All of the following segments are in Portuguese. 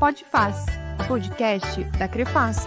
Podfaz, podcast da Crefaz.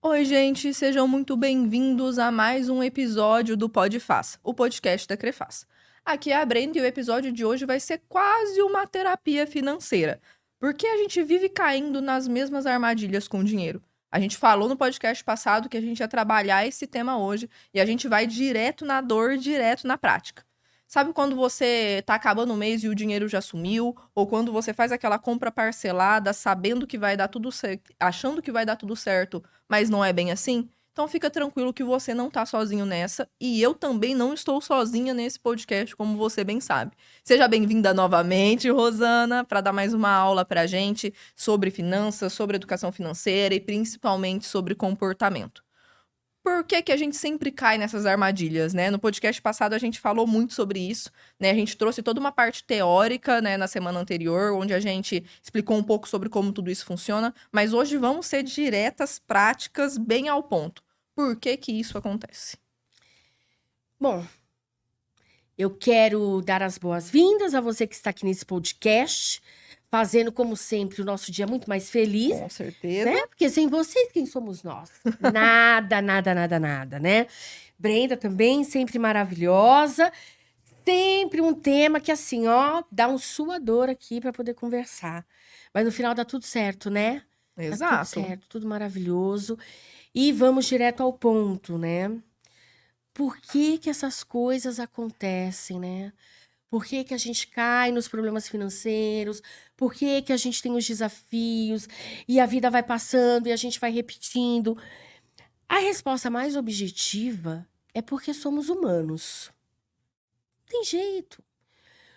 Oi, gente, sejam muito bem-vindos a mais um episódio do Podfaz, o podcast da Crefaz. Aqui é a Brenda e o episódio de hoje vai ser quase uma terapia financeira, porque a gente vive caindo nas mesmas armadilhas com o dinheiro. A gente falou no podcast passado que a gente ia trabalhar esse tema hoje e a gente vai direto na dor, direto na prática. Sabe quando você tá acabando o mês e o dinheiro já sumiu? Ou quando você faz aquela compra parcelada, sabendo que vai dar tudo certo, achando que vai dar tudo certo, mas não é bem assim? Então fica tranquilo que você não tá sozinho nessa e eu também não estou sozinha nesse podcast, como você bem sabe. Seja bem-vinda novamente, Rosana, para dar mais uma aula pra gente sobre finanças, sobre educação financeira e principalmente sobre comportamento. Por que que a gente sempre cai nessas armadilhas, né? No podcast passado a gente falou muito sobre isso, né? A gente trouxe toda uma parte teórica, né, na semana anterior, onde a gente explicou um pouco sobre como tudo isso funciona, mas hoje vamos ser diretas, práticas, bem ao ponto. Por que que isso acontece? Bom, eu quero dar as boas-vindas a você que está aqui nesse podcast, fazendo, como sempre, o nosso dia muito mais feliz, Com certeza. né? Porque sem vocês, quem somos nós? Nada, nada, nada, nada, né? Brenda também, sempre maravilhosa. Sempre um tema que, assim, ó, dá um suador aqui para poder conversar. Mas no final dá tudo certo, né? Tá tudo Exato. certo, tudo maravilhoso. E vamos direto ao ponto, né? Por que que essas coisas acontecem, né? Por que que a gente cai nos problemas financeiros? Por que que a gente tem os desafios? E a vida vai passando e a gente vai repetindo? A resposta mais objetiva é porque somos humanos. Não tem jeito.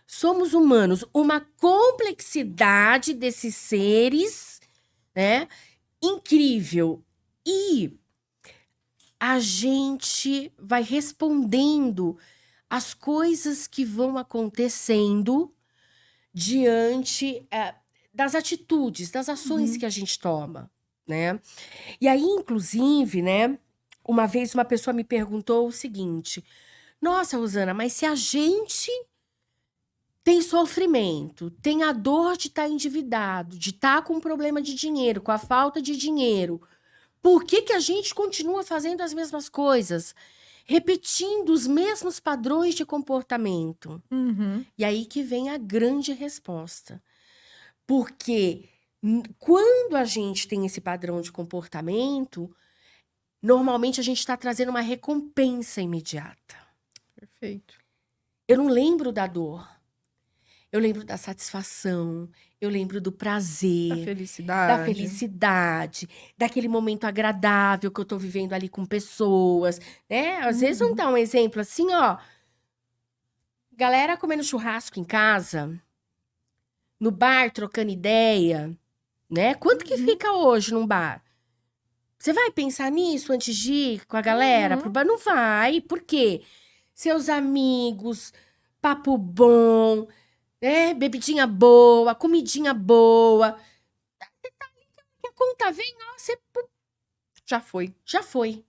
Somos humanos. Uma complexidade desses seres, né? Incrível. E a gente vai respondendo as coisas que vão acontecendo diante das atitudes, das ações que a gente toma, né? E aí, inclusive, né, uma vez uma pessoa me perguntou o seguinte: nossa, Rosana, mas se a gente tem sofrimento, tem a dor de estar endividado, de estar com problema de dinheiro, com a falta de dinheiro, por que que a gente continua fazendo as mesmas coisas? Repetindo os mesmos padrões de comportamento. Uhum. E aí que vem a grande resposta. Porque quando a gente tem esse padrão de comportamento, normalmente a gente está trazendo uma recompensa imediata. Perfeito. Eu não lembro da dor. Eu lembro da satisfação, eu lembro do prazer, da felicidade, daquele momento agradável que eu tô vivendo ali com pessoas, né? Às vezes vamos dar um exemplo assim, ó. Galera comendo churrasco em casa, no bar trocando ideia, né? Quanto que fica hoje num bar? Você vai pensar nisso antes de ir com a galera pro bar? Não vai. Por quê? Seus amigos, papo bom, né? Bebidinha boa, comidinha boa. Você tá ali, que a conta vem, ó, você Já foi. já foi.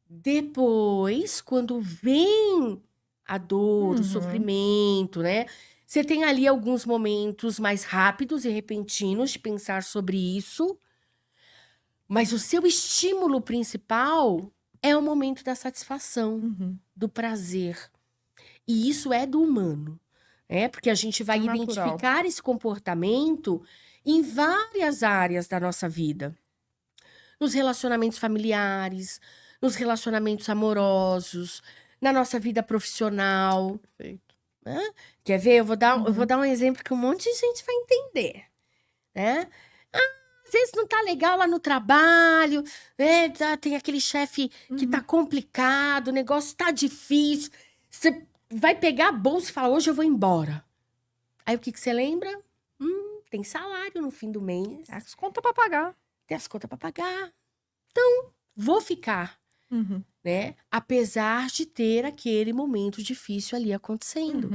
Depois, quando vem a dor, o sofrimento, né? Você tem ali alguns momentos mais rápidos e repentinos de pensar sobre isso, mas o seu estímulo principal é o momento da satisfação, do prazer. E isso é do humano, né? Porque a gente vai Natural. identificar esse comportamento em várias áreas da nossa vida. Nos relacionamentos familiares, nos relacionamentos amorosos, na nossa vida profissional. Perfeito. Né? Quer ver? Eu vou dar um exemplo que um monte de gente vai entender, né? Às vezes não tá legal lá no trabalho, né? Tem aquele chefe que tá complicado, o negócio tá difícil. Você vai pegar a bolsa e falar, hoje eu vou embora. Aí o que que você lembra? Tem salário no fim do mês, As contas pra pagar. tem as contas pra pagar. Então, vou ficar, né? Apesar de ter aquele momento difícil ali acontecendo.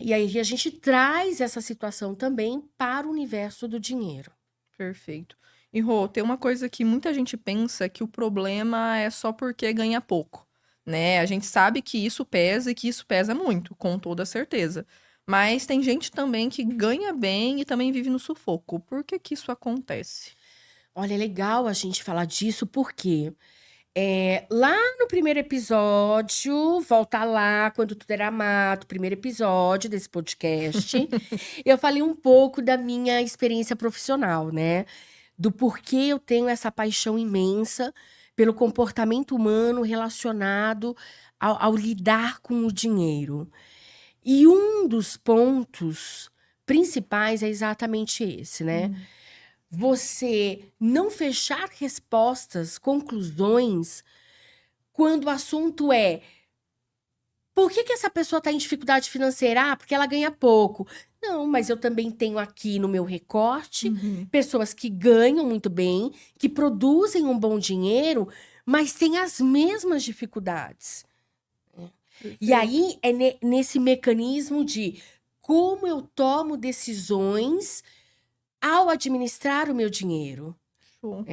E aí a gente traz essa situação também para o universo do dinheiro. Perfeito. E, Rô, tem uma coisa que muita gente pensa que o problema é só porque ganha pouco, né? A gente sabe que isso pesa e que isso pesa muito, com toda certeza. Mas tem gente também que ganha bem e também vive no sufoco. Por que que isso acontece? Olha, é legal a gente falar disso, porque lá no primeiro episódio, volta lá, quando tudo era mato, primeiro episódio desse podcast, eu falei um pouco da minha experiência profissional, né? Do porquê eu tenho essa paixão imensa pelo comportamento humano relacionado ao lidar com o dinheiro. E um dos pontos principais é exatamente esse, né? Você não fechar respostas, conclusões, quando o assunto é por que que essa pessoa está em dificuldade financeira? Ah, porque ela ganha pouco. Não, mas eu também tenho aqui no meu recorte pessoas que ganham muito bem, que produzem um bom dinheiro, mas têm as mesmas dificuldades. E aí é nesse mecanismo de como eu tomo decisões ao administrar o meu dinheiro. Show.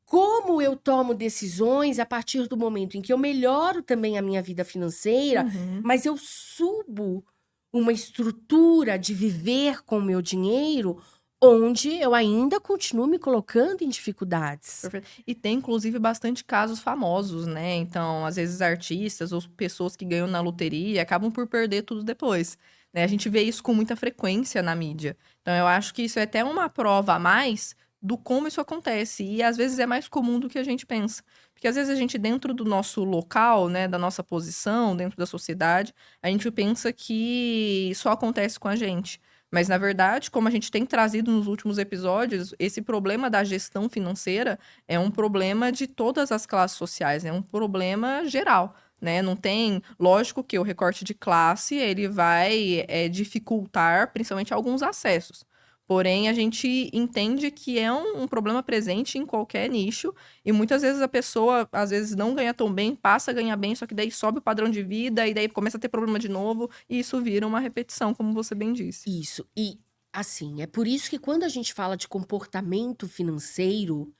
Como eu tomo decisões a partir do momento em que eu melhoro também a minha vida financeira, mas eu subo uma estrutura de viver com o meu dinheiro onde eu ainda continuo me colocando em dificuldades. Perfeito. E tem, inclusive, bastante casos famosos, né? Então, às vezes, artistas ou pessoas que ganham na loteria acabam por perder tudo depois, né? A gente vê isso com muita frequência na mídia. Então, eu acho que isso é até uma prova a mais do como isso acontece. E, às vezes, é mais comum do que a gente pensa. Porque, às vezes, a gente, dentro do nosso local, né? Da nossa posição, dentro da sociedade, a gente pensa que só acontece com a gente. Mas, na verdade, como a gente tem trazido nos últimos episódios, esse problema da gestão financeira é um problema de todas as classes sociais, é um problema geral, né? Não tem... Lógico que o recorte de classe, ele vai dificultar, principalmente, alguns acessos. Porém, a gente entende que é um problema presente em qualquer nicho. E muitas vezes a pessoa, às vezes, não ganha tão bem, passa a ganhar bem, só que daí sobe o padrão de vida e daí começa a ter problema de novo. E isso vira uma repetição, como você bem disse. Isso. E, assim, é por isso que quando a gente fala de comportamento financeiro,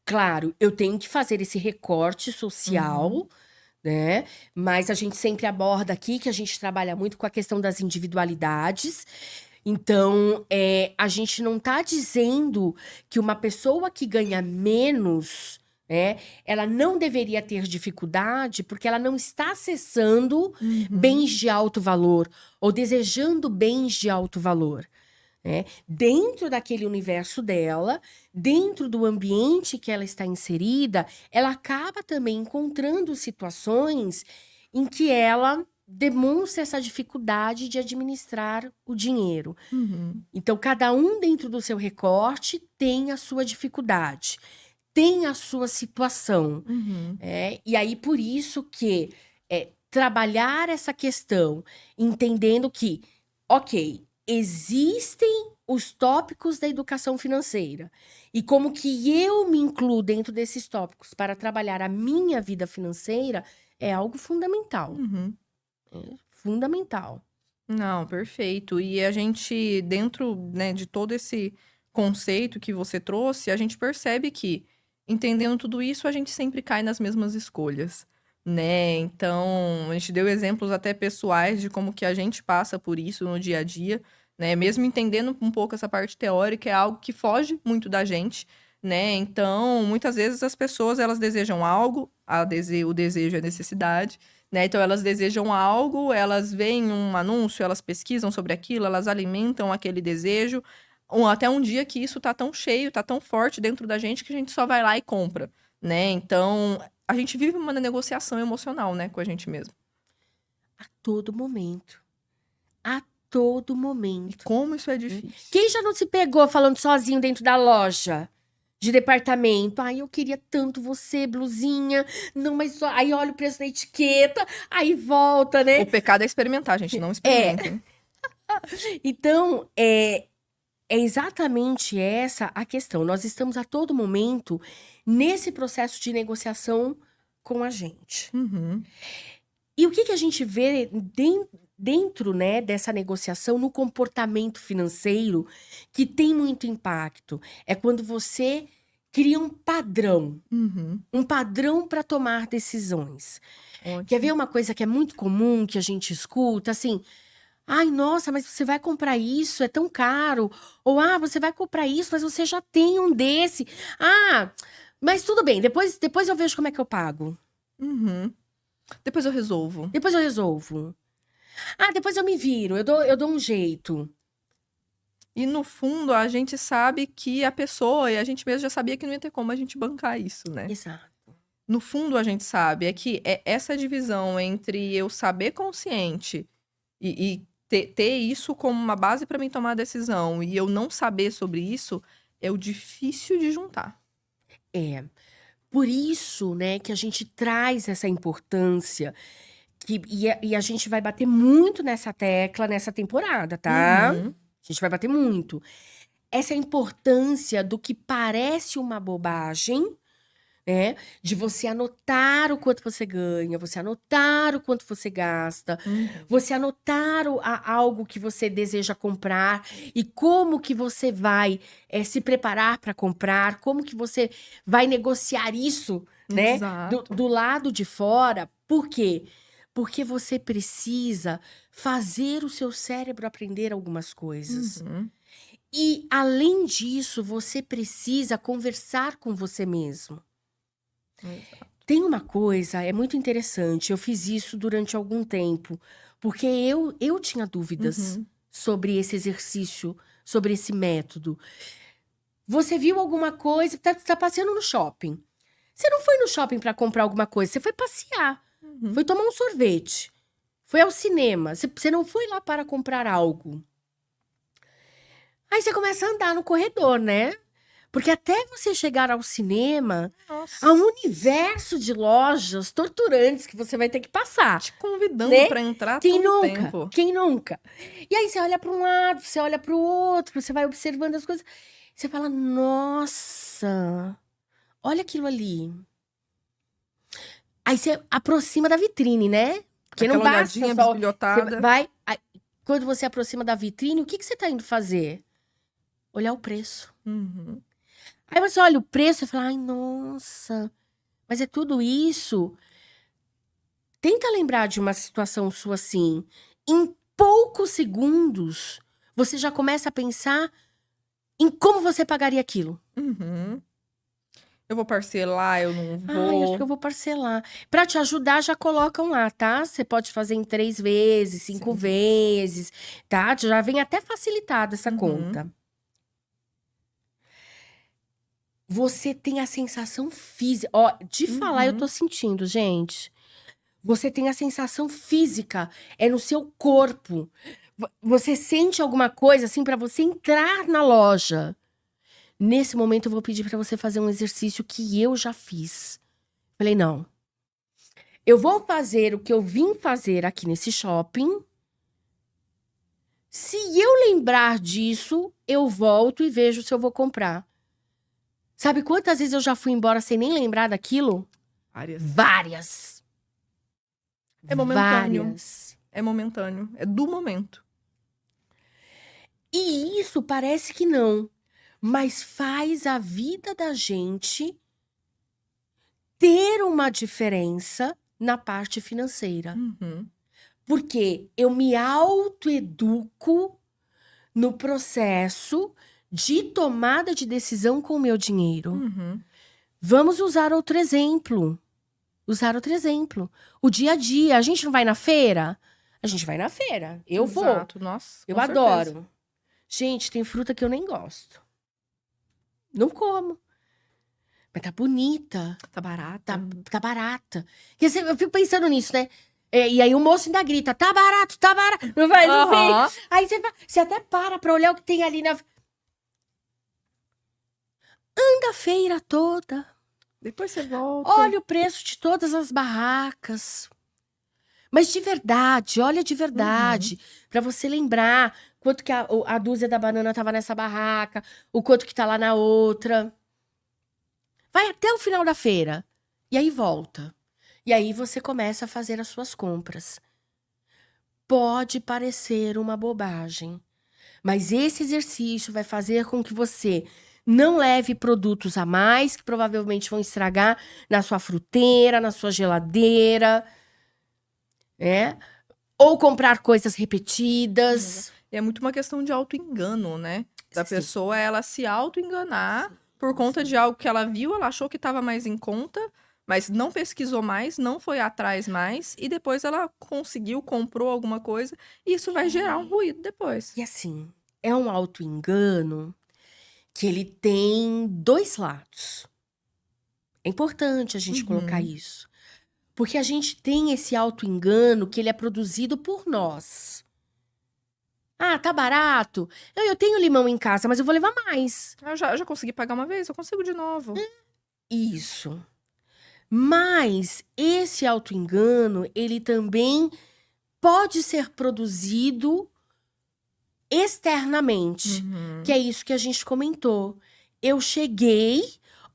claro, eu tenho que fazer esse recorte social, né? Mas a gente sempre aborda aqui que a gente trabalha muito com a questão das individualidades. Então, a gente não tá dizendo que uma pessoa que ganha menos, né, ela não deveria ter dificuldade porque ela não está acessando bens de alto valor ou desejando bens de alto valor. Né? Dentro daquele universo dela, dentro do ambiente que ela está inserida, ela acaba também encontrando situações em que ela demonstra essa dificuldade de administrar o dinheiro. Então, cada um dentro do seu recorte tem a sua dificuldade, tem a sua situação. E aí, por isso que trabalhar essa questão, entendendo que, ok, existem os tópicos da educação financeira. E como que eu me incluo dentro desses tópicos para trabalhar a minha vida financeira é algo fundamental. Fundamental. Não, perfeito. E a gente, dentro, né, de todo esse conceito que você trouxe, a gente percebe que, entendendo tudo isso, a gente sempre cai nas mesmas escolhas, né? Então, a gente deu exemplos até pessoais de como que a gente passa por isso no dia a dia, né? Mesmo entendendo um pouco essa parte teórica, é algo que foge muito da gente, né? Então, muitas vezes as pessoas, elas desejam algo, o desejo é necessidade, né? Então, elas desejam algo, elas veem um anúncio, elas pesquisam sobre aquilo, elas alimentam aquele desejo, até um dia que isso tá tão cheio, tá tão forte dentro da gente que a gente só vai lá e compra, né? Então, a gente vive uma negociação emocional, né, com a gente mesmo. A todo momento. A todo E momento. como isso é difícil. Quem já não se pegou falando sozinho dentro da loja de departamento? Ai, eu queria tanto você, blusinha. Não, mas só... Aí olha o preço da etiqueta, aí volta, né? O pecado é experimentar, gente, não experimentem. Então, é exatamente essa a questão. Nós estamos a todo momento nesse processo de negociação com a gente. E o que que a gente vê dentro, né, dessa negociação no comportamento financeiro que tem muito impacto? É quando você cria um padrão para tomar decisões. Quer ver uma coisa que é muito comum que a gente escuta? Assim, Ai, nossa, mas você vai comprar isso, é tão caro. Ou, você vai comprar isso, mas você já tem um desse. Mas tudo bem, depois eu vejo como é que eu pago. Uhum. Depois eu resolvo. Depois eu resolvo. Depois eu me viro, eu dou um jeito. E no fundo, a gente sabe que a pessoa, e a gente mesmo já sabia que não ia ter como a gente bancar isso, né? Exato. No fundo, a gente sabe que essa divisão entre eu saber consciente e ter isso como uma base para mim tomar a decisão e eu não saber sobre isso é o difícil de juntar. É. Por isso, né, que a gente traz essa importância. E a gente vai bater muito nessa tecla nessa temporada, tá? Uhum. A gente vai bater muito. Essa importância do que parece uma bobagem, né? De você anotar o quanto você ganha, você anotar o quanto você gasta, você anotar algo que você deseja comprar e como que você vai se preparar para comprar, como que você vai negociar isso, né? Exato. Do lado de fora. Por quê? Porque você precisa fazer o seu cérebro aprender algumas coisas. Uhum. E, além disso, você precisa conversar com você mesmo. Exato. Tem uma coisa, é muito interessante, eu fiz isso durante algum tempo, porque eu tinha dúvidas Uhum. sobre esse exercício, sobre esse método. Você viu alguma coisa, tá passeando no shopping. Você não foi no shopping para comprar alguma coisa, você foi passear, Uhum. foi tomar um sorvete, foi ao cinema, você não foi lá para comprar algo. Aí você começa a andar no corredor, né? Porque até você chegar ao cinema, Nossa. há um universo de lojas torturantes que você vai ter que passar. Te convidando Né? para entrar Quem todo nunca? tempo. Quem nunca? E aí você olha para um lado, você olha para o outro, você vai observando as coisas. Você fala, nossa, olha aquilo ali. Aí você aproxima da vitrine, né? Porque não Aquela basta olhadinha só... bisbilhotada. Quando você aproxima da vitrine, o que você tá indo fazer? Olhar o preço. Uhum. Aí você olha o preço e fala, ai, nossa, mas é tudo isso. Tenta lembrar de uma situação sua assim. Em poucos segundos, você já começa a pensar em como você pagaria aquilo. Uhum. Eu vou parcelar, eu não Ai, acho que vou. eu vou parcelar. Pra te ajudar, já colocam lá, tá? Você pode fazer em 3 vezes, 5 Sim. vezes, tá? Já vem até facilitada essa Uhum. conta. Você tem a sensação física. Ó, de falar, eu tô sentindo, gente. Você tem a sensação física, é no seu corpo. Você sente alguma coisa assim pra você entrar na loja. Nesse momento eu vou pedir pra você fazer um exercício que eu já fiz. Falei, não. Eu vou fazer o que eu vim fazer aqui nesse shopping. Se eu lembrar disso, eu volto e vejo se eu vou comprar. Sabe quantas vezes eu já fui embora sem nem lembrar daquilo? Várias. É momentâneo. Várias. É momentâneo. É do momento. E isso parece que não, mas faz a vida da gente ter uma diferença na parte financeira. Uhum. Porque eu me autoeduco no processo de tomada de decisão com o meu dinheiro. Uhum. Vamos usar outro exemplo. O dia a dia. A gente não vai na feira? A gente vai na feira. Eu vou. Exato. Nossa, Eu com adoro. certeza. Gente, tem fruta que eu nem gosto. Não como. Mas tá bonita. Tá barata. Tá barata. Quer dizer, eu fico pensando nisso, né? E aí o moço ainda grita, tá barato, tá barato. Não faz assim. Aí você até pra olhar o que tem ali na... Anda a feira toda. Depois você volta. Olha o preço de todas as barracas. Mas de verdade, olha de verdade. Pra você lembrar quanto que a dúzia da banana tava nessa barraca, o quanto que tá lá na outra. Vai até o final da feira. E aí volta. E aí você começa a fazer as suas compras. Pode parecer uma bobagem, mas esse exercício vai fazer com que você não leve produtos a mais, que provavelmente vão estragar na sua fruteira, na sua geladeira, né? Ou comprar coisas repetidas. E é muito uma questão de auto-engano, né? Da Sim. pessoa, ela se auto-enganar por conta de algo que ela viu, ela achou que estava mais em conta, mas não pesquisou mais, não foi atrás mais, e depois ela conseguiu, comprou alguma coisa, e isso vai gerar um ruído depois. E assim, é um auto-engano que ele tem 2 lados. É importante a gente colocar isso. Porque a gente tem esse auto-engano que ele é produzido por nós. Ah, tá barato. Eu tenho limão em casa, mas eu vou levar mais. Eu já consegui pagar uma vez, eu consigo de novo. Isso. Mas esse auto-engano, ele também pode ser produzido externamente. Que é isso que a gente comentou. Eu cheguei,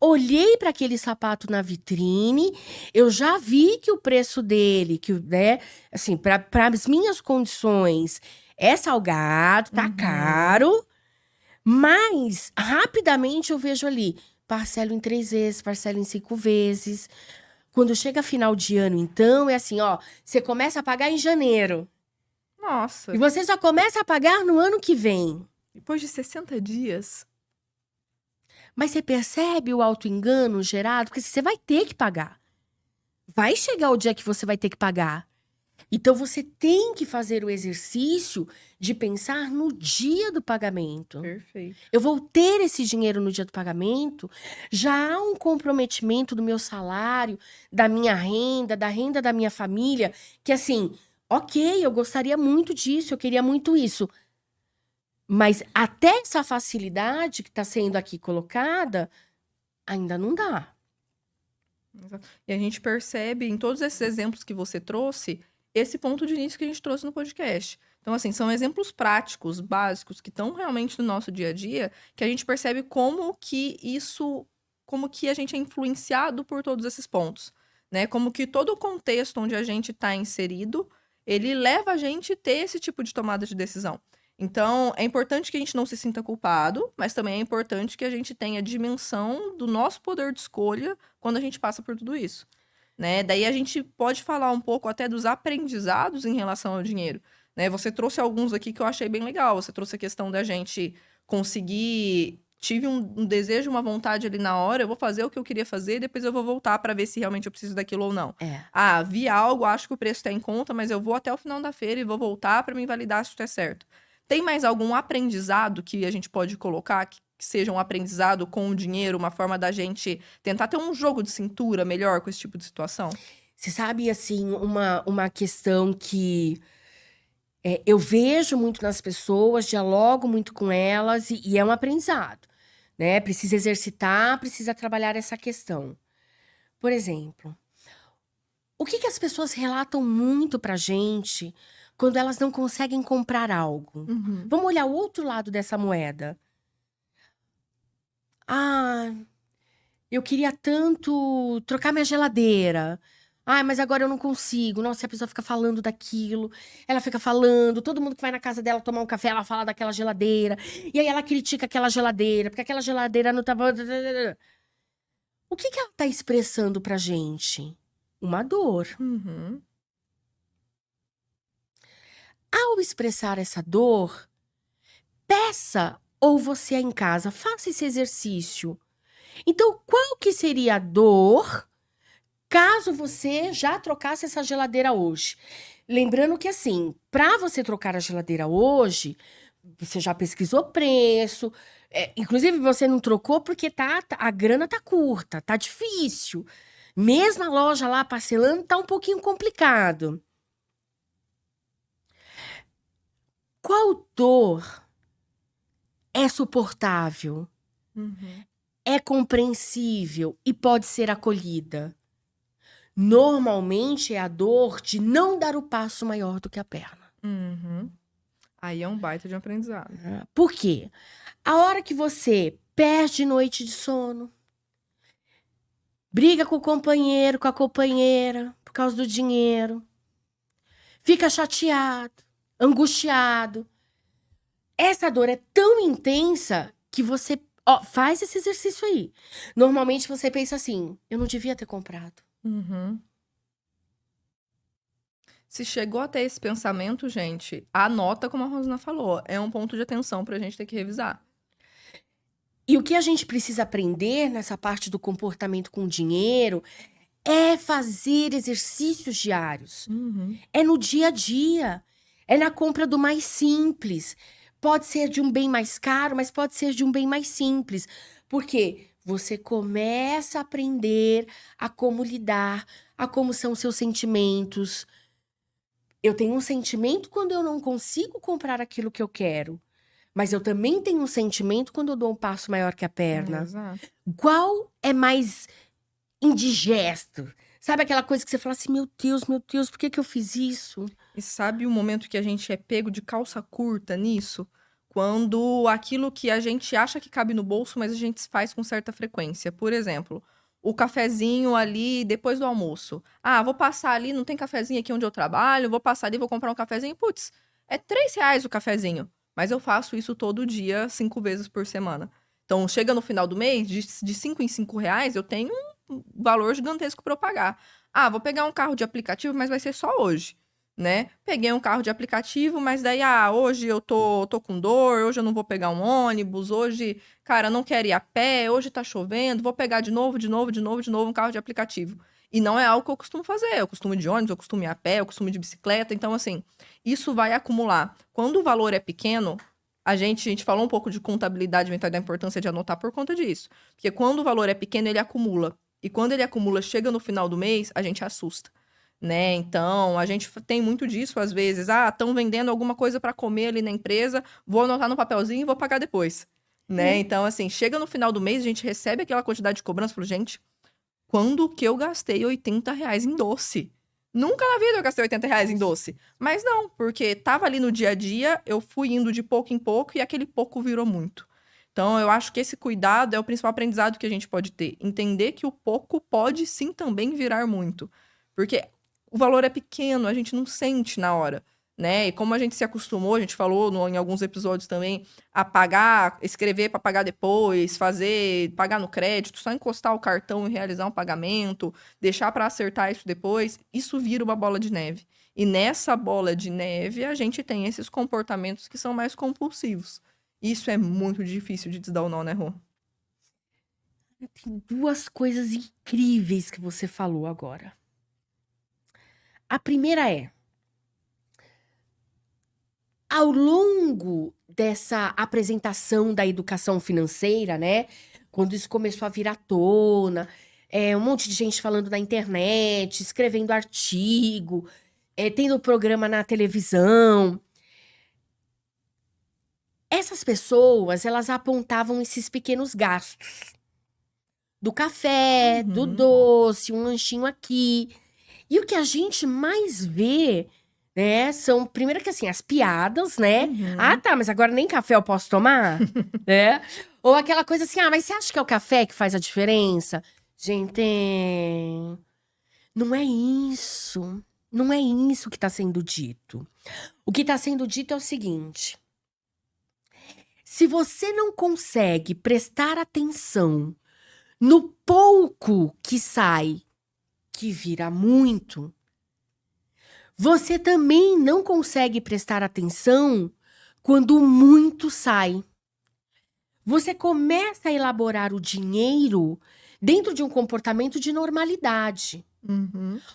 olhei para aquele sapato na vitrine, eu já vi que o preço dele, que, né, assim, para as minhas condições, é salgado, tá caro, mas rapidamente eu vejo ali, parcelo em 3 vezes, parcelo em 5 vezes. Quando chega final de ano, então, é assim, ó, você começa a pagar em janeiro. Nossa. E você só começa a pagar no ano que vem. Depois de 60 dias. Mas você percebe o auto-engano gerado? Porque você vai ter que pagar. Vai chegar o dia que você vai ter que pagar. Então, você tem que fazer o exercício de pensar no dia do pagamento. Perfeito. Eu vou ter esse dinheiro no dia do pagamento? Já há um comprometimento do meu salário, da minha renda, da renda da minha família, que assim, ok, eu gostaria muito disso, eu queria muito isso. Mas até essa facilidade que está sendo aqui colocada, ainda não dá. E a gente percebe em todos esses exemplos que você trouxe, esse ponto de início que a gente trouxe no podcast. Então, assim, são exemplos práticos, básicos, que estão realmente no nosso dia a dia, que a gente percebe como que a gente é influenciado por todos esses pontos, né? Como que todo o contexto onde a gente está inserido, ele leva a gente a ter esse tipo de tomada de decisão. Então, é importante que a gente não se sinta culpado, mas também é importante que a gente tenha dimensão do nosso poder de escolha quando a gente passa por tudo isso, né? Daí a gente pode falar um pouco até dos aprendizados em relação ao dinheiro, né? Você trouxe alguns aqui que eu achei bem legal. Você trouxe a questão da gente conseguir... Tive um desejo, uma vontade ali na hora, eu vou fazer o que eu queria fazer, depois eu vou voltar para ver se realmente eu preciso daquilo ou não. Ah, vi algo, acho que o preço tá em conta, mas eu vou até o final da feira e vou voltar para me validar se isso é certo. Tem mais algum aprendizado que a gente pode colocar, que seja um aprendizado com o dinheiro, uma forma da gente tentar ter um jogo de cintura melhor com esse tipo de situação? Você sabe, assim, uma questão que eu vejo muito nas pessoas, dialogo muito com elas e é um aprendizado, né? Precisa exercitar, precisa trabalhar essa questão. Por exemplo, o que as pessoas relatam muito pra gente quando elas não conseguem comprar algo? Vamos olhar o outro lado dessa moeda. Ah, eu queria tanto trocar minha geladeira. Ah, mas agora eu não consigo. Nossa, a pessoa fica falando daquilo. Ela fica falando. Todo mundo que vai na casa dela tomar um café, ela fala daquela geladeira. E aí ela critica aquela geladeira, porque aquela geladeira não tá... O que ela tá expressando pra gente? Uma dor. Ao expressar essa dor, peça, ou você é em casa, faça esse exercício. Então, qual que seria a dor caso você já trocasse essa geladeira hoje? Lembrando que, assim, para você trocar a geladeira hoje, você já pesquisou preço. Inclusive, você não trocou porque a grana tá curta, tá difícil. Mesmo a loja lá parcelando, tá um pouquinho complicado. Qual dor é suportável, é compreensível e pode ser acolhida? Normalmente é a dor de não dar o passo maior do que a perna. Aí é um baita de um aprendizado. Por quê? A hora que você perde noite de sono, briga com o companheiro, com a companheira, por causa do dinheiro, fica chateado, angustiado. Essa dor é tão intensa que você faz esse exercício aí. Normalmente você pensa assim, eu não devia ter comprado. Se chegou até esse pensamento, gente, anota como a Rosana falou. É um ponto de atenção pra gente ter que revisar. E o que a gente precisa aprender nessa parte do comportamento com dinheiro é fazer exercícios diários. É no dia a dia. É na compra do mais simples. Pode ser de um bem mais caro, mas pode ser de um bem mais simples. Porque você começa a aprender a como lidar, a como são seus sentimentos. Eu tenho um sentimento quando eu não consigo comprar aquilo que eu quero. Mas eu também tenho um sentimento quando eu dou um passo maior que a perna. Exato. Qual é mais indigesto? Sabe aquela coisa que você fala assim, meu Deus, por que eu fiz isso? E sabe o momento que a gente é pego de calça curta nisso? Quando aquilo que a gente acha que cabe no bolso, mas a gente faz com certa frequência. Por exemplo, o cafezinho ali depois do almoço. Ah, vou passar ali, não tem cafezinho aqui onde eu trabalho, vou passar ali, vou comprar um cafezinho. Putz, é R$3 o cafezinho. Mas eu faço isso todo dia, 5 vezes por semana. Então, chega no final do mês, de 5 em 5 reais, eu tenho um valor gigantesco para eu pagar. Ah, vou pegar um carro de aplicativo, mas vai ser só hoje, né? Peguei um carro de aplicativo, mas daí, hoje eu tô com dor, hoje eu não vou pegar um ônibus, hoje, cara, não quero ir a pé, hoje tá chovendo, vou pegar de novo um carro de aplicativo. E não é algo que eu costumo fazer. Eu costumo ir de ônibus, eu costumo ir a pé, eu costumo ir de bicicleta. Então, assim, isso vai acumular. Quando o valor é pequeno, a gente falou um pouco de contabilidade mental, da importância de anotar por conta disso. Porque quando o valor é pequeno, ele acumula. E quando ele acumula, chega no final do mês, a gente assusta, né? Então, a gente tem muito disso às vezes. Estão vendendo alguma coisa para comer ali na empresa, vou anotar no papelzinho e vou pagar depois, né? Então, assim, chega no final do mês, a gente recebe aquela quantidade de cobrança, fala, gente, quando que eu gastei R$80 em doce? Nunca na vida eu gastei R$80 em doce. Mas não, porque tava ali no dia a dia, eu fui indo de pouco em pouco e aquele pouco virou muito. Então, eu acho que esse cuidado é o principal aprendizado que a gente pode ter. Entender que o pouco pode sim também virar muito. Porque o valor é pequeno, a gente não sente na hora, né? E como a gente se acostumou, a gente falou em alguns episódios também, a pagar, escrever para pagar depois, pagar no crédito, só encostar o cartão e realizar um pagamento, deixar para acertar isso depois, isso vira uma bola de neve. E nessa bola de neve, a gente tem esses comportamentos que são mais compulsivos. Isso é muito difícil de desdar o nó, né, Rô? Tem duas coisas incríveis que você falou agora. A primeira é, ao longo dessa apresentação da educação financeira, né? Quando isso começou a vir à tona, um monte de gente falando na internet, escrevendo artigo, tendo programa na televisão. Essas pessoas, elas apontavam esses pequenos gastos. Do café, do doce, um lanchinho aqui. E o que a gente mais vê, né, são, primeiro que assim, as piadas, né? Ah, tá, mas agora nem café eu posso tomar? né? Ou aquela coisa assim, mas você acha que é o café que faz a diferença? Gente, não é isso. Não é isso que está sendo dito. O que está sendo dito é o seguinte. Se você não consegue prestar atenção no pouco que sai, que vira muito, você também não consegue prestar atenção quando muito sai. Você começa a elaborar o dinheiro dentro de um comportamento de normalidade.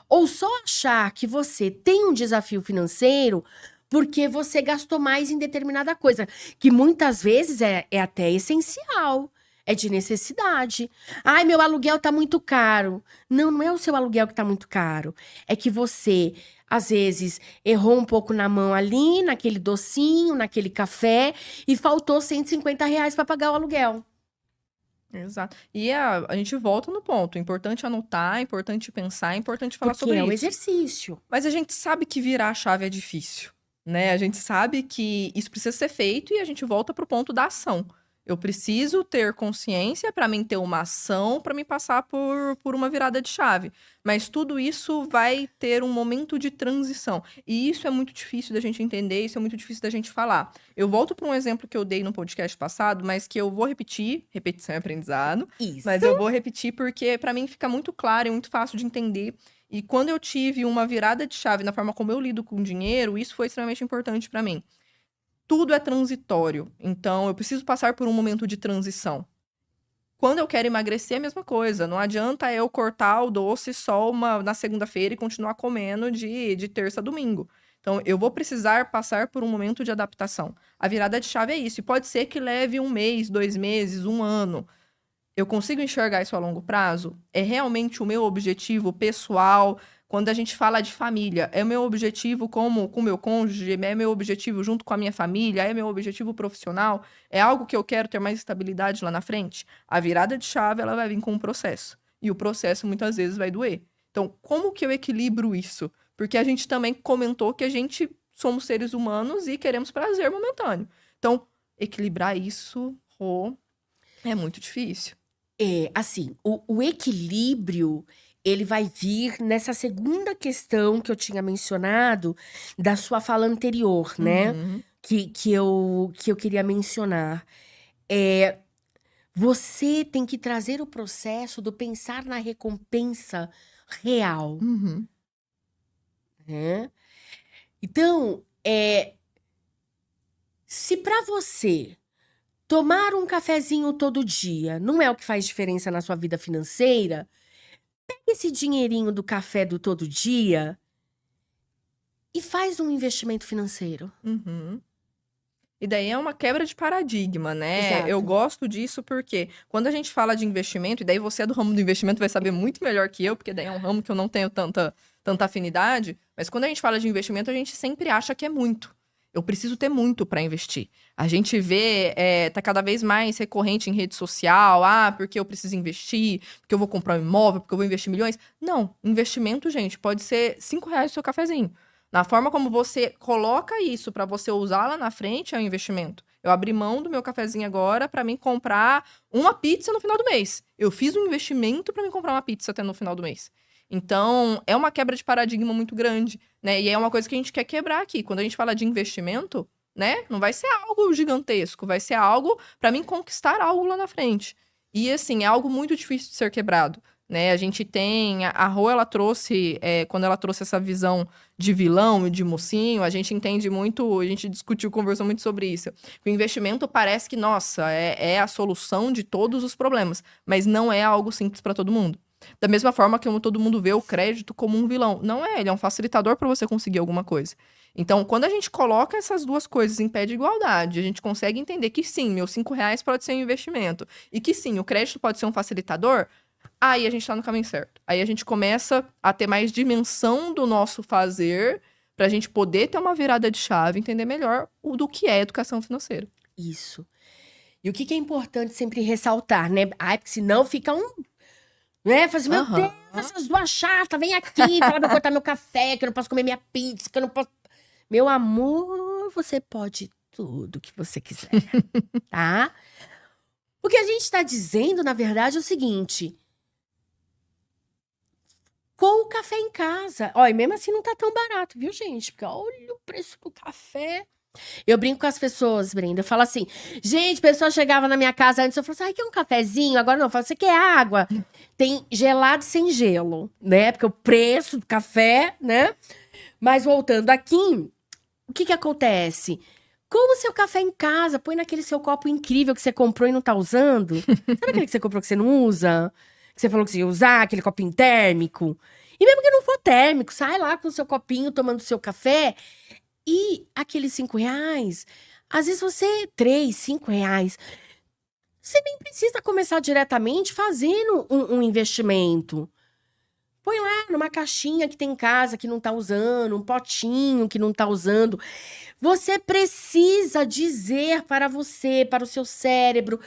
Ou só achar que você tem um desafio financeiro porque você gastou mais em determinada coisa, que muitas vezes é até essencial, é de necessidade. Ai, meu aluguel tá muito caro. Não, não é o seu aluguel que tá muito caro. É que você, às vezes, errou um pouco na mão ali, naquele docinho, naquele café, e faltou R$150 para pagar o aluguel. Exato. E a gente volta no ponto. É importante anotar, é importante pensar, é importante falar sobre isso. Porque é um exercício. Mas a gente sabe que virar a chave é difícil, né? A gente sabe que isso precisa ser feito e a gente volta pro ponto da ação. Eu preciso ter consciência para mim ter uma ação, para mim passar por uma virada de chave. Mas tudo isso vai ter um momento de transição. E isso é muito difícil da gente entender, isso é muito difícil da gente falar. Eu volto para um exemplo que eu dei no podcast passado, mas que eu vou repetir. Repetição é aprendizado. Isso. Mas eu vou repetir porque para mim fica muito claro e muito fácil de entender. E quando eu tive uma virada de chave na forma como eu lido com o dinheiro, isso foi extremamente importante para mim. Tudo é transitório, então eu preciso passar por um momento de transição. Quando eu quero emagrecer, é a mesma coisa. Não adianta eu cortar o doce só na segunda-feira e continuar comendo de terça a domingo. Então, eu vou precisar passar por um momento de adaptação. A virada de chave é isso. E pode ser que leve 1 mês, 2 meses, 1 ano. Eu consigo enxergar isso a longo prazo? É realmente o meu objetivo pessoal? Quando a gente fala de família, é o meu objetivo com o meu cônjuge? É meu objetivo junto com a minha família? É meu objetivo profissional? É algo que eu quero ter mais estabilidade lá na frente? A virada de chave, ela vai vir com um processo. E o processo, muitas vezes, vai doer. Então, como que eu equilibro isso? Porque a gente também comentou que a gente somos seres humanos e queremos prazer momentâneo. Então, equilibrar isso, é muito difícil. Assim, o equilíbrio, ele vai vir nessa segunda questão que eu tinha mencionado da sua fala anterior, né? Uhum. Que eu queria mencionar. Você tem que trazer o processo do pensar na recompensa real, Uhum. né? Então, se para você tomar um cafezinho todo dia não é o que faz diferença na sua vida financeira, pega esse dinheirinho do café do todo dia e faz um investimento financeiro. Uhum. E daí é uma quebra de paradigma, né? Exato. Eu gosto disso porque quando a gente fala de investimento, e daí você é do ramo do investimento, vai saber muito melhor que eu, porque daí é um ramo que eu não tenho tanta afinidade. Mas quando a gente fala de investimento, a gente sempre acha que é muito. Eu preciso ter muito para investir. A gente vê, tá cada vez mais recorrente em rede social, porque eu preciso investir, porque eu vou comprar um imóvel, porque eu vou investir milhões. Não, investimento, gente, pode ser R$5 o seu cafezinho. Na forma como você coloca isso para você usar lá na frente, é um investimento. Eu abri mão do meu cafezinho agora para mim comprar uma pizza no final do mês. Eu fiz um investimento para mim comprar uma pizza até no final do mês. Então, é uma quebra de paradigma muito grande, né? E é uma coisa que a gente quer quebrar aqui. Quando a gente fala de investimento, né? Não vai ser algo gigantesco, vai ser algo para mim conquistar algo lá na frente. E assim, é algo muito difícil de ser quebrado, né? A gente tem a Rô, ela trouxe, quando ela trouxe essa visão de vilão e de mocinho, a gente entende muito, a gente discutiu, conversou muito sobre isso. O investimento parece que, nossa, é a solução de todos os problemas, mas não é algo simples para todo mundo. Da mesma forma que todo mundo vê o crédito como um vilão. Não é, ele é um facilitador para você conseguir alguma coisa. Então, quando a gente coloca essas duas coisas em pé de igualdade, a gente consegue entender que sim, meus R$5 pode ser um investimento. E que sim, o crédito pode ser um facilitador. Aí a gente tá no caminho certo. Aí a gente começa a ter mais dimensão do nosso fazer pra gente poder ter uma virada de chave, entender melhor do que é educação financeira. Isso. E o que é importante sempre ressaltar, né? Porque senão fica né? Fala assim, meu Deus, essas duas chatas, vem aqui, fala pra eu cortar meu café, que eu não posso comer minha pizza, que eu não posso... Meu amor, você pode tudo que você quiser, tá? O que a gente tá dizendo, na verdade, é o seguinte... Com o café em casa. Ó, e mesmo assim não tá tão barato, viu, gente? Porque olha o preço do café. Eu brinco com as pessoas, Brenda. Eu falo assim, gente, a pessoa chegava na minha casa antes, eu falo assim, quer um cafezinho? Agora não, eu falo, você quer água? Tem gelado e sem gelo, né? Porque o preço do café, né? Mas voltando aqui, o que acontece? Com o seu café em casa, põe naquele seu copo incrível que você comprou e não tá usando. Sabe aquele que você comprou que você não usa? Que você falou que você ia usar, aquele copinho térmico. E mesmo que não for térmico, sai lá com o seu copinho, tomando seu café. E aqueles R$5, às vezes você, R$3, R$5, você nem precisa começar diretamente fazendo um investimento. Põe lá numa caixinha que tem em casa que não tá usando, um potinho que não tá usando. Você precisa dizer para você, para o seu cérebro,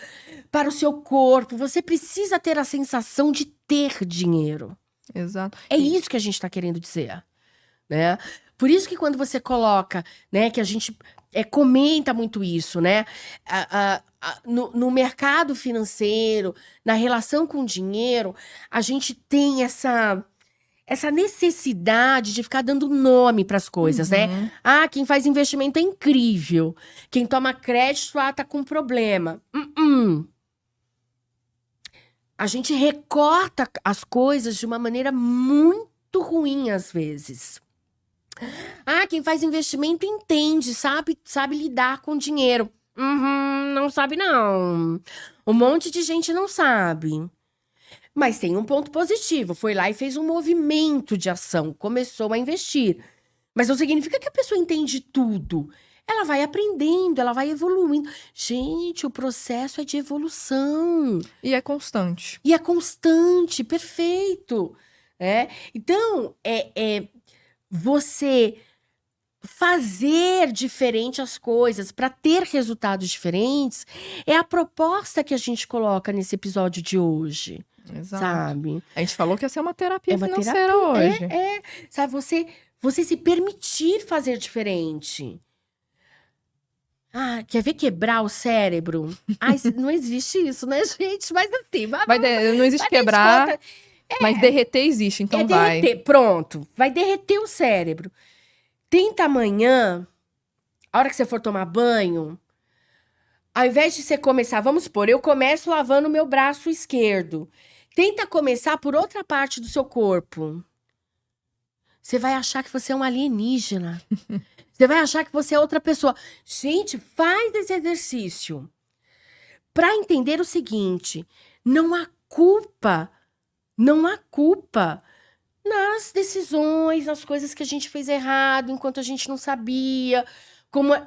para o seu corpo, você precisa ter a sensação de ter dinheiro. Exato. É isso que a gente tá querendo dizer, né? Por isso que quando você coloca, né, que a gente comenta muito isso, né? No mercado financeiro, na relação com o dinheiro, a gente tem essa necessidade de ficar dando nome para as coisas, né? Quem faz investimento é incrível. Quem toma crédito, tá com problema. A gente recorta as coisas de uma maneira muito muito ruim às vezes. Ah, quem faz investimento entende, sabe lidar com dinheiro. Não sabe não. Um monte de gente não sabe. Mas tem um ponto positivo. Foi lá e fez um movimento de ação. Começou a investir. Mas não significa que a pessoa entende tudo. Ela vai aprendendo, ela vai evoluindo. Gente, o processo é de evolução. E é constante. E é constante, perfeito. Então, você fazer diferente as coisas para ter resultados diferentes é a proposta que a gente coloca nesse episódio de hoje. Exato. Sabe? A gente falou que ia ser uma terapia uma financeira terapia, hoje. Sabe, você se permitir fazer diferente. Ah, quer ver quebrar o cérebro? Não existe isso, né, gente? Mas assim, Não existe quebrar, mas derreter existe, então vai. Derreter, pronto. Vai derreter o cérebro. Tenta amanhã, a hora que você for tomar banho, ao invés de você começar, vamos supor, eu começo lavando o meu braço esquerdo. Tenta começar por outra parte do seu corpo. Você vai achar que você é um alienígena. Você vai achar que você é outra pessoa. Gente, faz esse exercício. Para entender o seguinte, não há culpa nas decisões, nas coisas que a gente fez errado, enquanto a gente não sabia.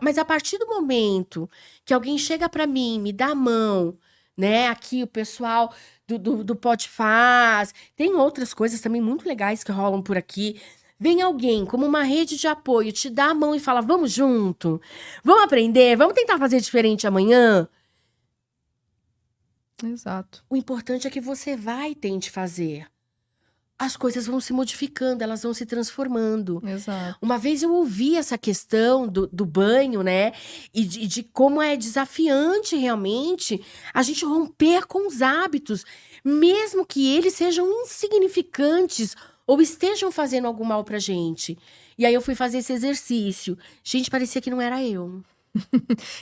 Mas a partir do momento que alguém chega para mim, me dá a mão, né? Aqui o pessoal do Podfaz, tem outras coisas também muito legais que rolam por aqui. Vem alguém como uma rede de apoio, te dá a mão e fala, vamos junto, vamos aprender, vamos tentar fazer diferente amanhã. Exato. O importante é que você vai e tente fazer. As coisas vão se modificando, elas vão se transformando. Exato. Uma vez eu ouvi essa questão do banho, né? E de como é desafiante realmente a gente romper com os hábitos, mesmo que eles sejam insignificantes ou estejam fazendo algum mal pra gente. E aí eu fui fazer esse exercício. Gente, parecia que não era eu.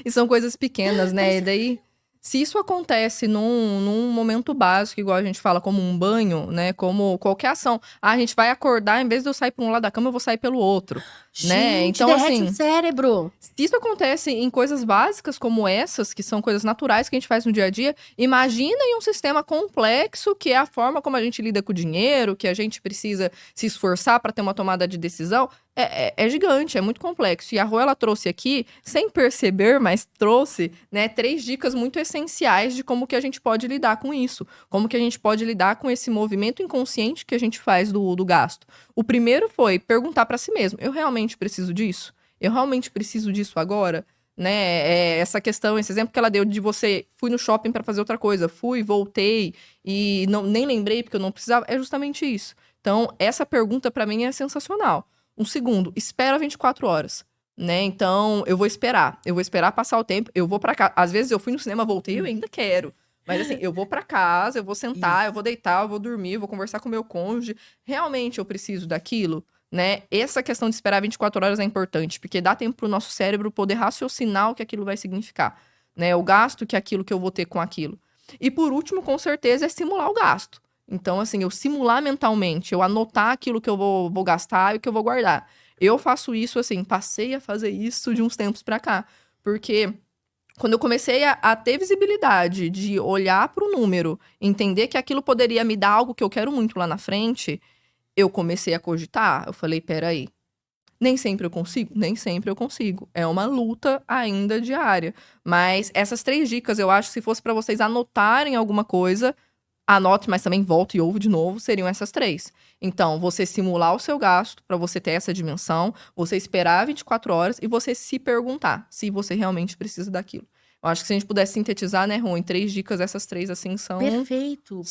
E são coisas pequenas, né? E daí, se isso acontece num momento básico, igual a gente fala, como um banho, né? Como qualquer ação. A gente vai acordar, em vez de eu sair por um lado da cama, eu vou sair pelo outro. Gente, né? Então, derrete assim, o cérebro. se isso acontece em coisas básicas como essas, que são coisas naturais que a gente faz no dia a dia, imagina em um sistema complexo, que é a forma como a gente lida com o dinheiro, que a gente precisa se esforçar para ter uma tomada de decisão. É gigante, é muito complexo. E a Rô, ela trouxe aqui, sem perceber, mas trouxe, né, 3 dicas muito essenciais de como que a gente pode lidar com isso. Como que a gente pode lidar com esse movimento inconsciente que a gente faz do gasto. O primeiro foi perguntar para si mesmo, eu realmente preciso disso? Eu realmente preciso disso agora? Né? Essa questão, esse exemplo que ela deu de você, fui no shopping para fazer outra coisa, fui, voltei e nem lembrei porque eu não precisava, é justamente isso. Então, essa pergunta para mim é sensacional. Um segundo, espera 24 horas, né? Então, eu vou esperar passar o tempo, eu vou pra casa. Às vezes eu fui no cinema, voltei, eu ainda quero. Mas assim, eu vou pra casa, eu vou sentar, eu vou deitar, eu vou dormir, eu vou conversar com o meu cônjuge. Realmente eu preciso daquilo, né? Essa questão de esperar 24 horas é importante, porque dá tempo pro nosso cérebro poder raciocinar o que aquilo vai significar, né? O gasto que aquilo que eu vou ter com aquilo. E por último, com certeza, é simular o gasto. Então, assim, eu simular mentalmente, eu anotar aquilo que eu vou gastar e o que eu vou guardar. Eu faço isso, assim, passei a fazer isso de uns tempos pra cá. Porque quando eu comecei a ter visibilidade de olhar pro número, entender que aquilo poderia me dar algo que eu quero muito lá na frente, eu comecei a cogitar. Eu falei, peraí, nem sempre eu consigo? Nem sempre eu consigo. É uma luta ainda diária. Mas essas 3 dicas, eu acho que se fosse pra vocês anotarem alguma coisa, anote, mas também volte e ouve de novo, seriam essas 3. Então, você simular o seu gasto para você ter essa dimensão, você esperar 24 horas e você se perguntar se você realmente precisa daquilo. Eu acho que se a gente pudesse sintetizar, né, Rô, em 3 dicas, essas 3, assim, são Perfeito.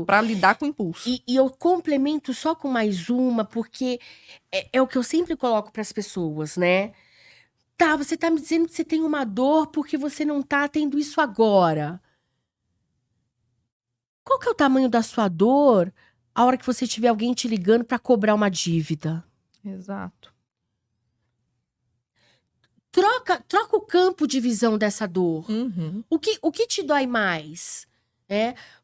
para lidar com o impulso. E eu complemento só com mais uma, porque é o que eu sempre coloco para as pessoas, né? Tá, você tá me dizendo que você tem uma dor porque você não tá tendo isso agora. Qual que é o tamanho da sua dor a hora que você tiver alguém te ligando para cobrar uma dívida? Exato. Troca o campo de visão dessa dor. Uhum. O que te dói mais?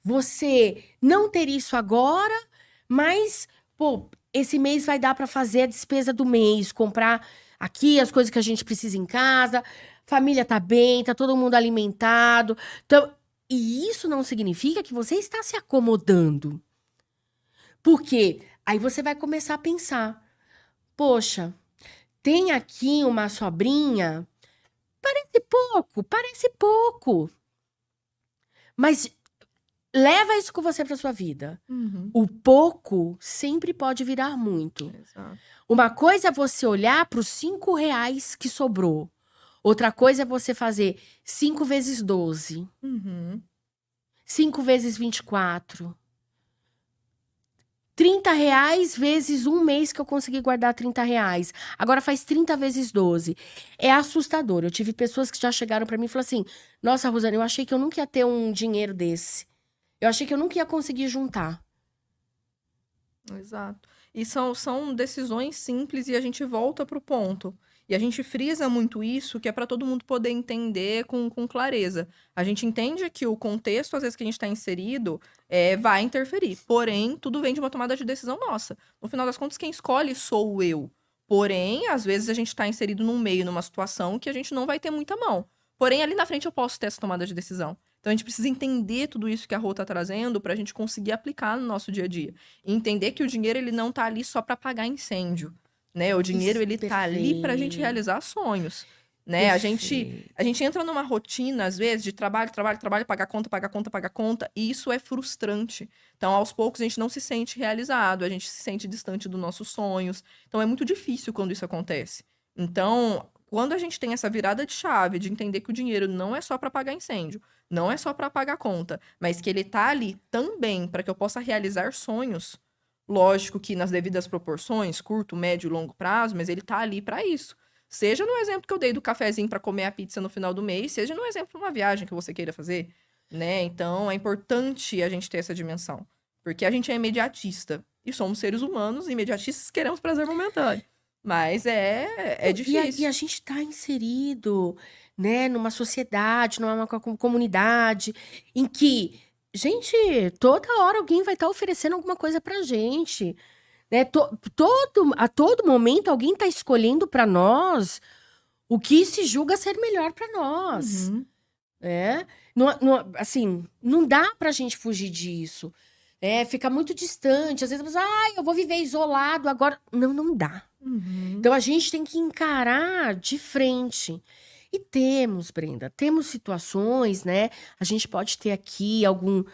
Você não ter isso agora, mas Pô, esse mês vai dar pra fazer a despesa do mês, comprar aqui as coisas que a gente precisa em casa, família tá bem, tá todo mundo alimentado. Então, e isso não significa que você está se acomodando. Por quê? Aí você vai começar a pensar, poxa, tem aqui uma sobrinha, parece pouco. Mas leva isso com você pra sua vida. O pouco sempre pode virar muito. Exato. Uma coisa é você olhar para os R$ 5 que sobrou. Outra coisa é você fazer 5 vezes 12. 5 vezes 24. R$ 30 vezes um mês que eu consegui guardar R$ 30. Agora faz 30 vezes 12. É assustador. Eu tive pessoas que já chegaram pra mim e falaram assim, nossa, Rosana, eu achei que eu nunca ia ter um dinheiro desse. Eu achei que eu nunca ia conseguir juntar. Exato. E são decisões simples e a gente volta pro ponto. E a gente frisa muito isso, que é para todo mundo poder entender com clareza. A gente entende que o contexto, às vezes, que a gente está inserido, vai interferir. Porém, tudo vem de uma tomada de decisão nossa. No final das contas, quem escolhe sou eu. Porém, às vezes, a gente está inserido num meio, numa situação que a gente não vai ter muita mão. Porém, ali na frente eu posso ter essa tomada de decisão. Então, a gente precisa entender tudo isso que a Rô tá trazendo para a gente conseguir aplicar no nosso dia a dia. E entender que o dinheiro, ele não tá ali só para apagar incêndio. Né? O dinheiro, ele tá ali pra gente realizar sonhos, né? A gente entra numa rotina, às vezes, de trabalho, pagar conta, e isso é frustrante. Então, aos poucos, a gente não se sente realizado, a gente se sente distante dos nossos sonhos. Então, é muito difícil quando isso acontece. Então, quando a gente tem essa virada de chave, de entender que o dinheiro não é só pra pagar incêndio, não é só pra pagar conta, mas que ele tá ali também para que eu possa realizar sonhos. Lógico que nas devidas proporções, curto, médio e longo prazo, mas ele tá ali para isso. Seja no exemplo que eu dei do cafezinho para comer a pizza no final do mês, seja no exemplo de uma viagem que você queira fazer, né? Então, é importante a gente ter essa dimensão. Porque a gente é imediatista. E somos seres humanos, imediatistas, queremos prazer momentâneo. Mas é difícil. E a gente tá inserido, né, numa sociedade, numa comunidade, em que... Gente, toda hora alguém vai estar oferecendo alguma coisa pra gente, né? A todo momento alguém tá escolhendo pra nós o que se julga ser melhor pra nós, né? Assim, não dá pra gente fugir disso, né? Fica muito distante. Às vezes você pensa, eu vou viver isolado agora. Não dá. Então a gente tem que encarar de frente. E temos, Brenda, temos situações, né? A gente pode ter aqui algum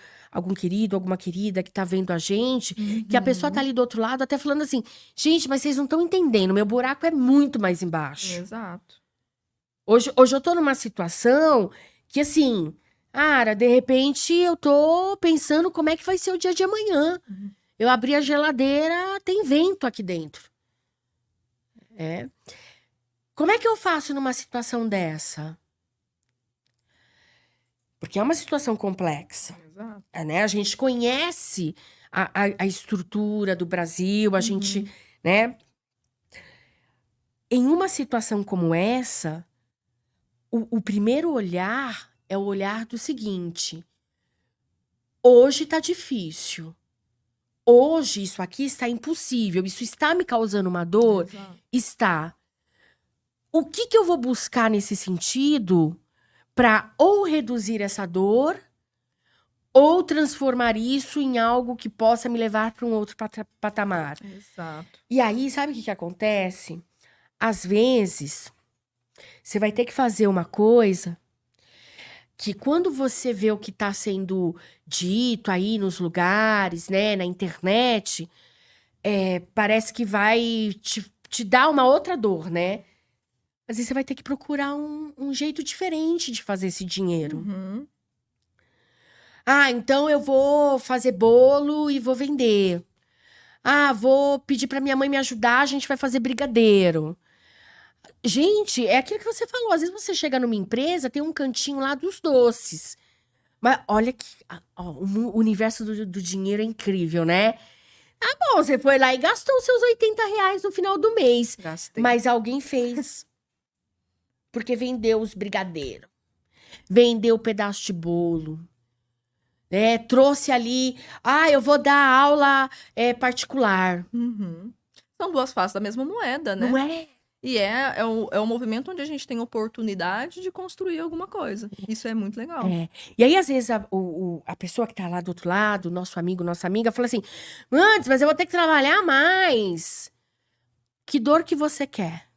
querido, alguma querida que tá vendo a gente, que a pessoa tá ali do outro lado até falando assim, gente, mas vocês não estão entendendo, meu buraco é muito mais embaixo. Exato. Hoje eu tô numa situação que, assim, cara, de repente eu tô pensando como é que vai ser o dia de amanhã. Eu abri a geladeira, tem vento aqui dentro. Como é que eu faço numa situação dessa? Porque é uma situação complexa. Exato. Né? A gente conhece a estrutura do Brasil, a gente, né? Em uma situação como essa, o primeiro olhar é o olhar do seguinte: hoje tá difícil. Hoje isso aqui está impossível. Isso está me causando uma dor? Exato. Está. O que eu vou buscar nesse sentido para ou reduzir essa dor ou transformar isso em algo que possa me levar para um outro patamar? Exato. E aí, sabe o que acontece? Às vezes, você vai ter que fazer uma coisa que quando você vê o que está sendo dito aí nos lugares, né, na internet, parece que vai te dar uma outra dor, né? Às vezes você vai ter que procurar um jeito diferente de fazer esse dinheiro. Então eu vou fazer bolo e vou vender. Vou pedir pra minha mãe me ajudar, a gente vai fazer brigadeiro. Gente, é aquilo que você falou. Às vezes você chega numa empresa, tem um cantinho lá dos doces. Mas olha que... o universo do dinheiro é incrível, né? Bom, você foi lá e gastou seus R$ 80 no final do mês. Gastei. Mas alguém fez. Porque vendeu os brigadeiros. Vendeu o pedaço de bolo. Trouxe ali, eu vou dar aula particular. São duas faces da mesma moeda, né? Não é? E é um movimento onde a gente tem oportunidade de construir alguma coisa. Isso é muito legal. E aí, às vezes, a pessoa que tá lá do outro lado, nosso amigo, nossa amiga, fala assim, antes, mas eu vou ter que trabalhar mais. Que dor que você quer?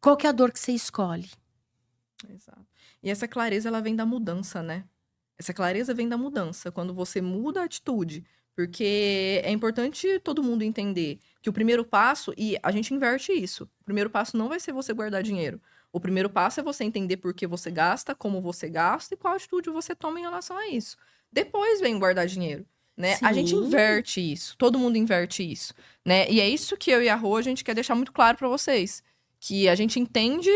Qual que é a dor que você escolhe? Exato. E essa clareza, ela vem da mudança, né? Essa clareza vem da mudança, quando você muda a atitude. Porque é importante todo mundo entender que o primeiro passo, e a gente inverte isso, o primeiro passo não vai ser você guardar dinheiro. O primeiro passo é você entender por que você gasta, como você gasta e qual atitude você toma em relação a isso. Depois vem guardar dinheiro, né? A gente Sim. inverte isso, todo mundo inverte isso, né? E é isso que eu e a Rô, a gente quer deixar muito claro pra vocês. Que a gente entende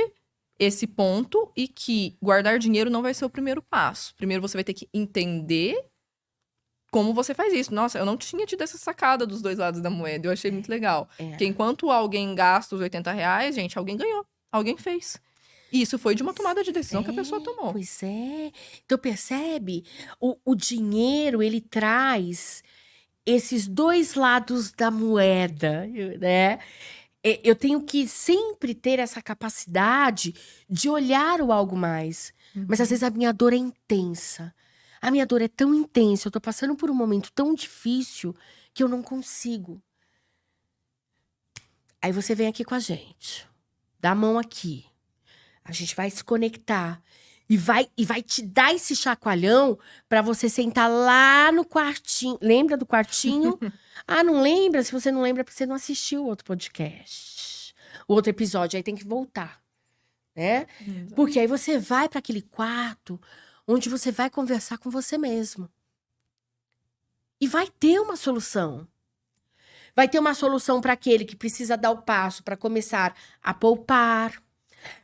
esse ponto e que guardar dinheiro não vai ser o primeiro passo. Primeiro você vai ter que entender como você faz isso. Nossa, eu não tinha tido essa sacada dos dois lados da moeda. Eu achei muito legal. Porque enquanto alguém gasta os R$ 80, gente, alguém ganhou. Alguém fez. E isso foi de uma tomada de decisão que a pessoa tomou. Pois é. Então, percebe? O dinheiro, ele traz esses dois lados da moeda, né? Eu tenho que sempre ter essa capacidade de olhar o algo mais. Mas às vezes a minha dor é intensa. A minha dor é tão intensa, eu tô passando por um momento tão difícil que eu não consigo. Aí você vem aqui com a gente. Dá a mão aqui. A gente vai se conectar. E vai te dar esse chacoalhão pra você sentar lá no quartinho. Lembra do quartinho? Não lembra? Se você não lembra, é porque você não assistiu o outro podcast. O outro episódio, aí tem que voltar. Né? Porque aí você vai pra aquele quarto onde você vai conversar com você mesmo. E vai ter uma solução. Vai ter uma solução para aquele que precisa dar o passo para começar a poupar.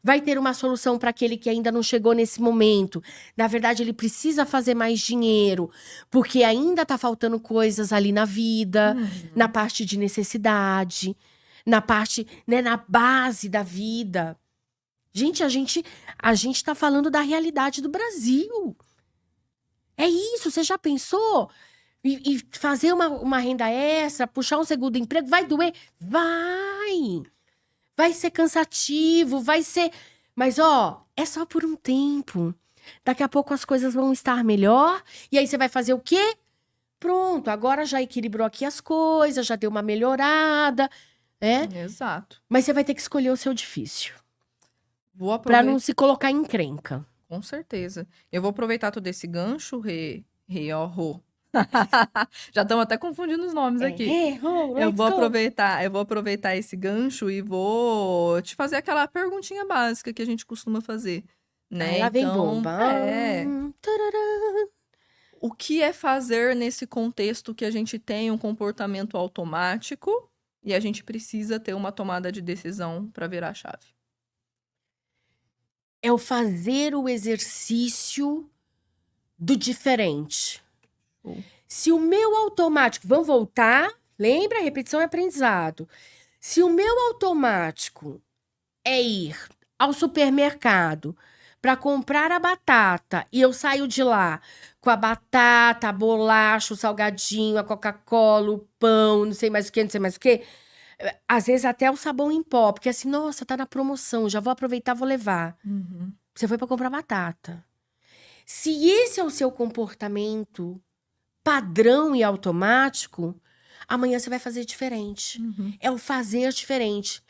Vai ter uma solução para aquele que ainda não chegou nesse momento. Na verdade, ele precisa fazer mais dinheiro, porque ainda tá faltando coisas ali na vida, na parte de necessidade, na parte, né, na base da vida. Gente, a gente tá falando da realidade do Brasil. É isso, você já pensou? E fazer uma renda extra, puxar um segundo emprego, vai doer? Vai! Vai ser cansativo, vai ser... Mas, é só por um tempo. Daqui a pouco as coisas vão estar melhor. E aí você vai fazer o quê? Pronto, agora já equilibrou aqui as coisas, já deu uma melhorada, né? Exato. Mas você vai ter que escolher o seu difícil. Vou aproveitar. Pra não se colocar em encrenca. Com certeza. Eu vou aproveitar todo esse gancho, Rô. Já estamos até confundindo os nomes aqui. Eu vou aproveitar esse gancho e vou te fazer aquela perguntinha básica que a gente costuma fazer, né? Lá vem bomba. O que é fazer nesse contexto que a gente tem um comportamento automático e a gente precisa ter uma tomada de decisão para virar a chave? É o fazer o exercício do diferente. Se o meu automático... Vamos voltar? Lembra? Repetição é aprendizado. Se o meu automático é ir ao supermercado para comprar a batata e eu saio de lá com a batata, a bolacha, o salgadinho, a Coca-Cola, o pão, não sei mais o que, não sei mais o que... Às vezes até o sabão em pó, porque assim, nossa, tá na promoção, já vou aproveitar, vou levar. Você foi pra comprar batata. Se esse é o seu comportamento padrão e automático, amanhã você vai fazer diferente. É o fazer diferente.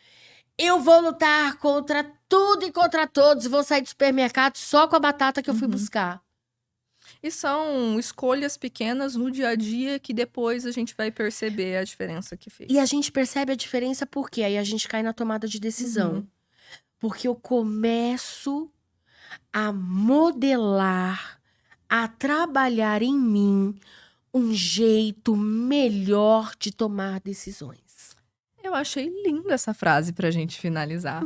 Eu vou lutar contra tudo e contra todos, vou sair do supermercado só com a batata que eu fui buscar. E são escolhas pequenas no dia a dia que depois a gente vai perceber a diferença que fez. E a gente percebe a diferença porque aí a gente cai na tomada de decisão. Porque eu começo a modelar, a trabalhar em mim um jeito melhor de tomar decisões. Eu achei linda essa frase pra gente finalizar.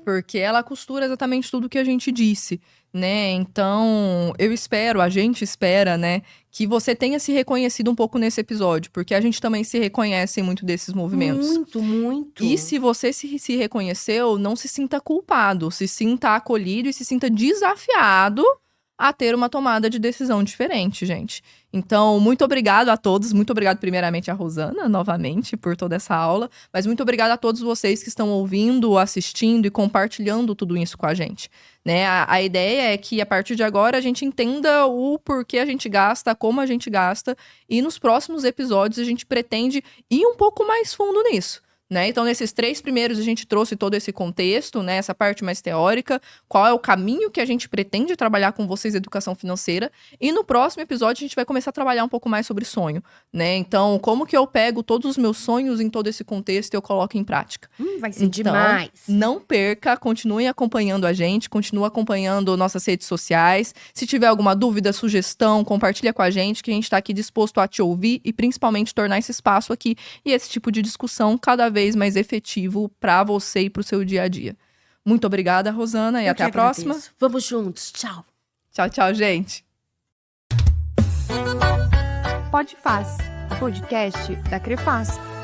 Porque ela costura exatamente tudo que a gente disse, né? Então, a gente espera, né, que você tenha se reconhecido um pouco nesse episódio, porque a gente também se reconhece em muito desses movimentos. Muito, muito. E se você se reconheceu, não se sinta culpado, se sinta acolhido e se sinta desafiado a ter uma tomada de decisão diferente, gente. Então, muito obrigado a todos. Muito obrigado primeiramente a Rosana, novamente, por toda essa aula. Mas muito obrigado a todos vocês que estão ouvindo, assistindo e compartilhando tudo isso com a gente. Né? A ideia é que, a partir de agora, a gente entenda o porquê a gente gasta, como a gente gasta. E nos próximos episódios, a gente pretende ir um pouco mais fundo nisso. Né? Então, nesses 3 primeiros, a gente trouxe todo esse contexto, né? Essa parte mais teórica, qual é o caminho que a gente pretende trabalhar com vocês, educação financeira. E no próximo episódio, a gente vai começar a trabalhar um pouco mais sobre sonho, né? Então, como que eu pego todos os meus sonhos em todo esse contexto e eu coloco em prática. Vai ser demais. Não perca, continuem acompanhando a gente, continue acompanhando nossas redes sociais. Se tiver alguma dúvida, sugestão, compartilha com a gente, que a gente está aqui disposto a te ouvir e principalmente tornar esse espaço aqui e esse tipo de discussão cada vez mais efetivo para você e para o seu dia a dia. Muito obrigada, Rosana, e até a próxima. Vamos juntos. Tchau. Tchau, tchau, gente. Pode Faz, podcast da Crefaz.